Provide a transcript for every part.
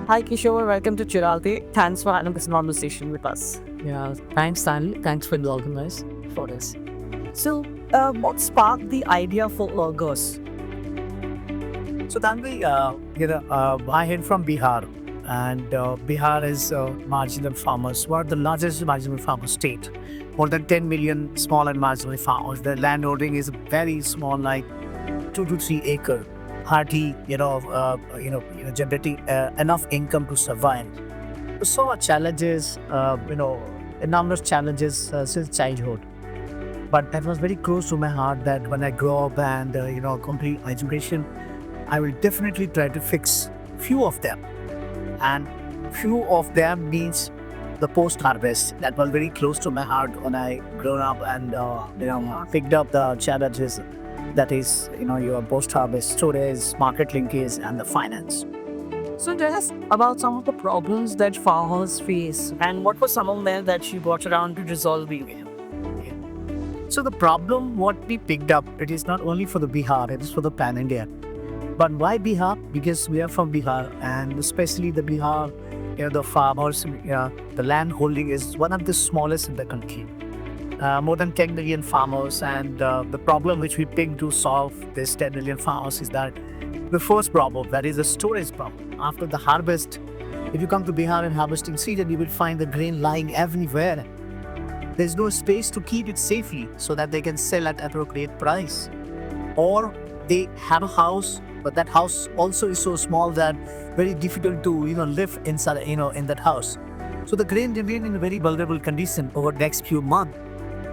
Hi Kishor, welcome to Chiratae. Thanks for having this conversation with us. Yeah, thanks, Stanley. Thanks for involving us for this. So, what sparked the idea for Ergos? So Tanvi, I hail from Bihar, and Bihar is marginal farmers. One of the largest marginal farmer state. More than 10 million small and marginal farmers. The land holding is very small, like 2 to 3 acre. Hardly, generating enough income to survive. So much challenges, enormous challenges since childhood. But that was very close to my heart that when I grow up and complete my education, I will definitely try to fix few of them. And few of them means the post harvest. That was very close to my heart when I grown up and picked up the challenges that is your post harvest storage, market linkage, and the finance. So, tell us about some of the problems that farmers face and what were some of them that you brought around to resolving it? So the problem what we picked up, it is not only for the Bihar, it is for the pan India. But why Bihar? Because we are from Bihar, and especially the Bihar, the farmers, the land holding is one of the smallest in the country. More than 10 million farmers, and the problem which we picked to solve this 10 million farmers is that the first problem, that is the storage problem. After the harvest, if you come to Bihar in harvesting season, you will find the grain lying everywhere. There's no space to keep it safely so that they can sell at appropriate price. Or they have a house, but that house also is so small that very difficult to live inside in that house. So the grain remain in a very vulnerable condition over the next few months.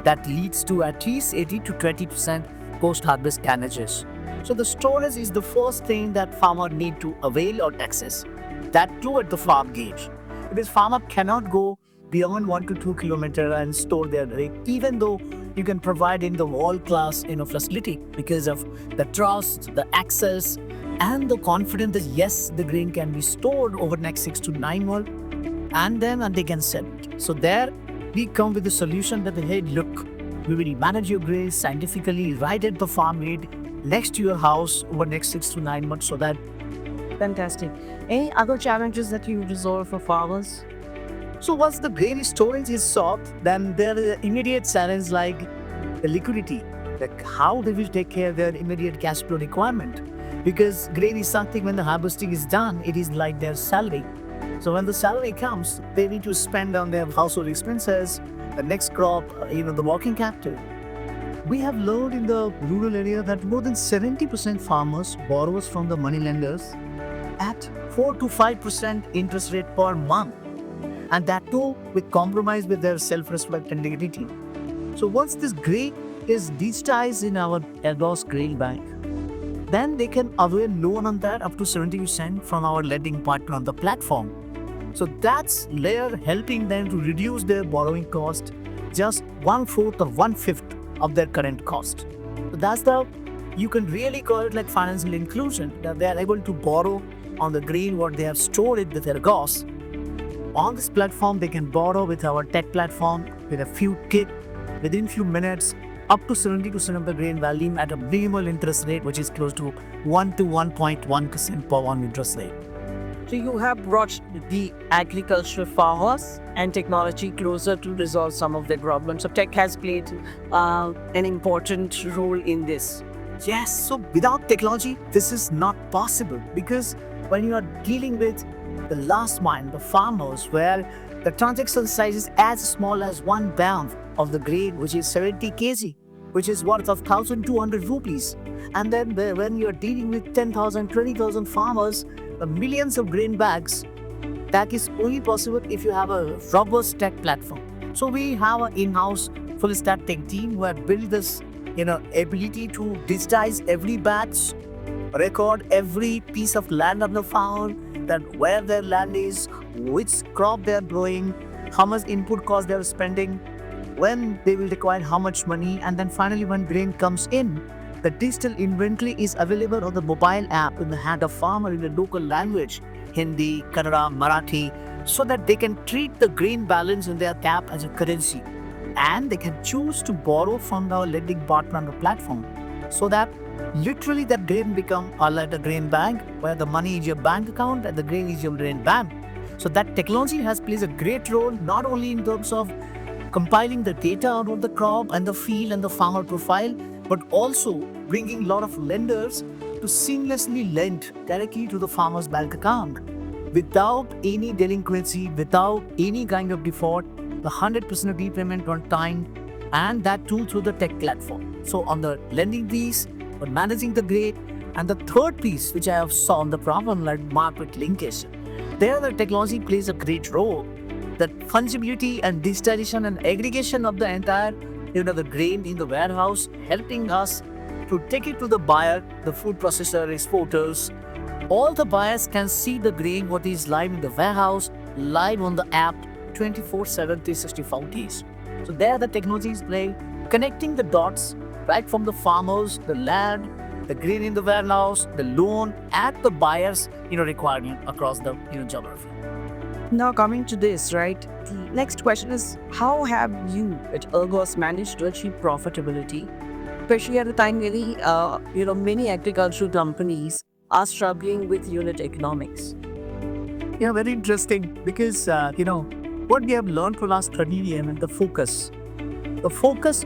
That leads to at least 80 to 20% post-harvest damages. So the storage is the first thing that farmer need to avail or access. That too at the farm gauge. Because farmer cannot go beyond 1 to 2 kilometers and store their grain, even though you can provide in the world-class facility because of the trust, the access, and the confidence that yes, the grain can be stored over next 6 to 9 months, and they can sell it. So there we come with the solution that hey, look, we will manage your grain scientifically right at the farm gate next to your house over next 6 to 9 months, so that. Fantastic. Any other challenges that you resolve for farmers? So once the grain storage is solved, then there is an immediate challenge like the liquidity, like how they will take care of their immediate cash flow requirement. Because grain is something when the harvesting is done, it is like their salary. So when the salary comes, they need to spend on their household expenses, the next crop, the working capital. We have learned in the rural area that more than 70% farmers borrows from the money lenders at 4 to 5% interest rate per month. And that too with compromise with their self-respect and dignity. So once this grain is digitized in our Ergos Grainbank, then they can avail loan on that up to 70% from our lending partner on the platform. So that's layer helping them to reduce their borrowing cost just 1/4 or 1/5 of their current cost. So that's you can really call it like financial inclusion, that they are able to borrow on the grain what they have stored it with Ergos. On this platform, they can borrow with our tech platform with a few clicks within few minutes up to 70% of the grain value at a minimal interest rate, which is close to 1 to 1.1% per annum interest rate. So, you have brought the agricultural farmers and technology closer to resolve some of their problems. So, tech has played an important role in this. Yes, so without technology, this is not possible because when you are dealing with the last mile, the farmers, where the transaction size is as small as 1 pound of the grain, which is 70 kg, which is worth of 1,200 rupees. And then when you're dealing with 10,000, 20,000 farmers, the millions of grain bags, that is only possible if you have a robust tech platform. So we have an in-house full stack tech team who have built this, ability to digitize every batch, record every piece of land on the farm, that where their land is, which crop they are growing, how much input cost they are spending, when they will require how much money, and then finally when grain comes in, the digital inventory is available on the mobile app in the hand of farmer in the local language, Hindi, Kannada, Marathi, so that they can treat the grain balance in their tap as a currency. And they can choose to borrow from our lending partner on the platform. so that literally that grain become like a grain bank, where the money is your bank account and the grain is your grain bank. So that technology has plays a great role, not only in terms of compiling the data about the crop and the field and the farmer profile, but also bringing a lot of lenders to seamlessly lend directly to the farmer's bank account without any delinquency, without any kind of default, the 100% repayment on time, and that too through the tech platform. So on the lending piece, on managing the grade, and the third piece, which I have saw on the problem like market linkage, there the technology plays a great role. That fungibility and digitalization and aggregation of the entire, the grain in the warehouse, helping us to take it to the buyer, the food processor, exporters. All the buyers can see the grain, what is live in the warehouse, live on the app, 24/7, 365 days. So there the technology is playing, connecting the dots right from the farmers, the land, the grain in the warehouse, the loan, and the buyers, requirement across the geography. Now coming to this, right? The next question is, how have you at Ergos managed to achieve profitability, especially at a time many agricultural companies are struggling with unit economics? Yeah, very interesting because, what we have learned for last 13 years and the focus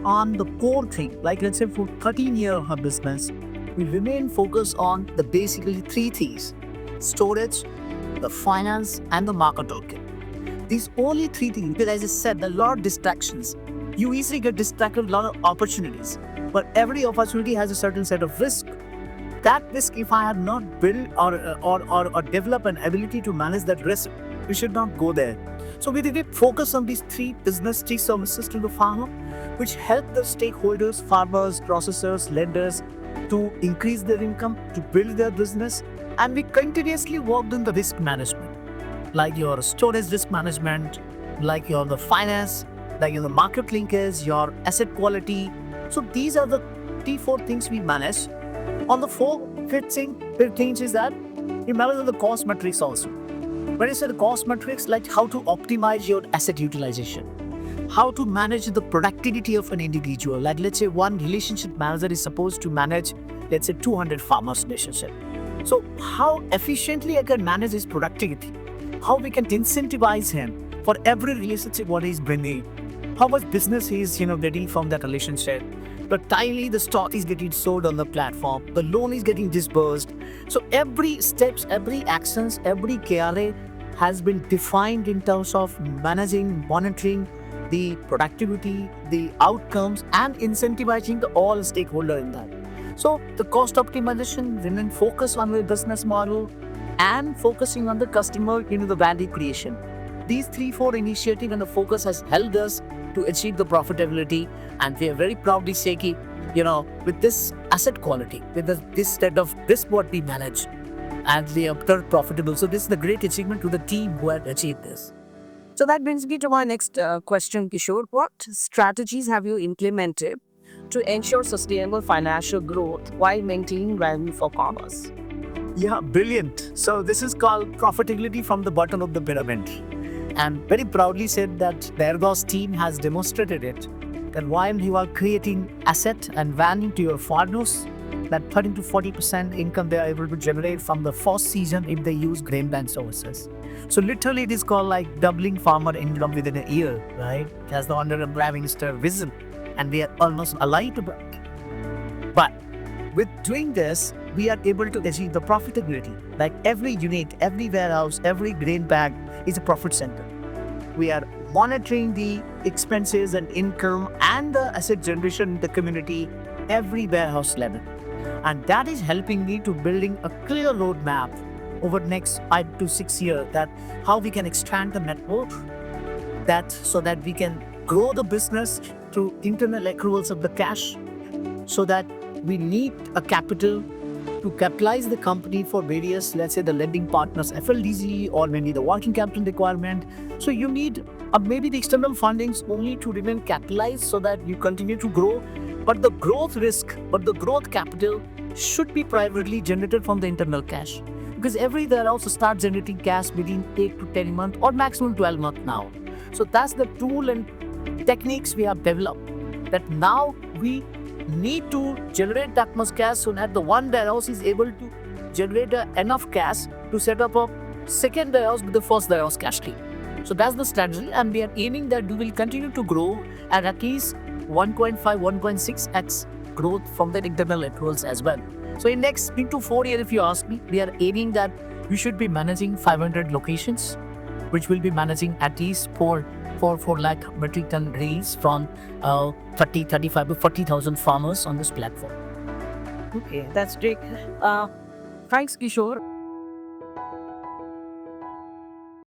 on the core thing, like let's say for 13 years of business, we remain focused on the basically three things: storage, the finance, and the market token. These only three things, because as I said, there are a lot of distractions. You easily get distracted, a lot of opportunities, but every opportunity has a certain set of risk. That risk, if I have not built or developed an ability to manage that risk, we should not go there. So we did focus on these three services to the farmer, which help the stakeholders, farmers, processors, lenders to increase their income, to build their business. And we continuously worked on the risk management, like your storage risk management, like the finance, like the market linkage, your asset quality. So these are the 3-4 things we manage. On the fifth thing is that we manage the cost metrics also. When you say the cost metrics, like how to optimize your asset utilization, how to manage the productivity of an individual. Like let's say one relationship manager is supposed to manage, let's say 200 farmers relationship. So how efficiently I can manage his productivity, how we can incentivize him for every relationship what he's bringing, how much business he's getting from that relationship. But timely the stock is getting sold on the platform, the loan is getting disbursed. So every steps, every actions, every KRA has been defined in terms of managing, monitoring the productivity, the outcomes, and incentivizing all stakeholders in that. So the cost optimization remain focused on the business model and focusing on the customer, the value creation. These 3-4 initiatives and the focus has helped us to achieve the profitability, and we are very proudly saying, with this asset quality, with this set of this what we manage, and we are profitable. So this is the great achievement to the team who had achieved this. So that brings me to my next question, Kishore. What strategies have you implemented to ensure sustainable financial growth while maintaining value for farmers? Yeah, brilliant. So this is called profitability from the bottom of the pyramid. And very proudly said that the Ergos team has demonstrated it, that while you are creating asset and value to your farmers, that 30 to 40% income they are able to generate from the first season if they use Grainbank services. So literally it is called like doubling farmer income within a year, right? As the Honorable Prime Minister vision, and we are almost aligned to that. But with doing this, we are able to achieve the profitability. Like every unit, every warehouse, every grain bag is a profit center. We are monitoring the expenses and income and the asset generation in the community, every warehouse level. And that is helping me to building a clear roadmap over the next 5 to 6 years, that how we can expand the network, that so that we can grow the business through internal accruals of the cash, so that we need a capital to capitalize the company for various, let's say the lending partners, FLDG, or maybe the working capital requirement. So you need maybe the external fundings only to remain capitalized so that you continue to grow. But the growth capital should be primarily generated from the internal cash. Because every warehouse starts generating cash within 8 to 10 months or maximum 12 months now. So that's the tool and techniques we have developed, that now we need to generate that much cash so that the one warehouse is able to generate enough cash to set up a second warehouse with the first warehouse cash stream. So that's the strategy, and we are aiming that we will continue to grow at least 1.5, 1.6x growth from the internal accruals as well. So in next 3 to 4 years, if you ask me, we are aiming that we should be managing 500 locations, which will be managing at least 4 lakh metric ton rails from 35 to 40,000 farmers on this platform. Okay, that's great. Thanks, Kishore.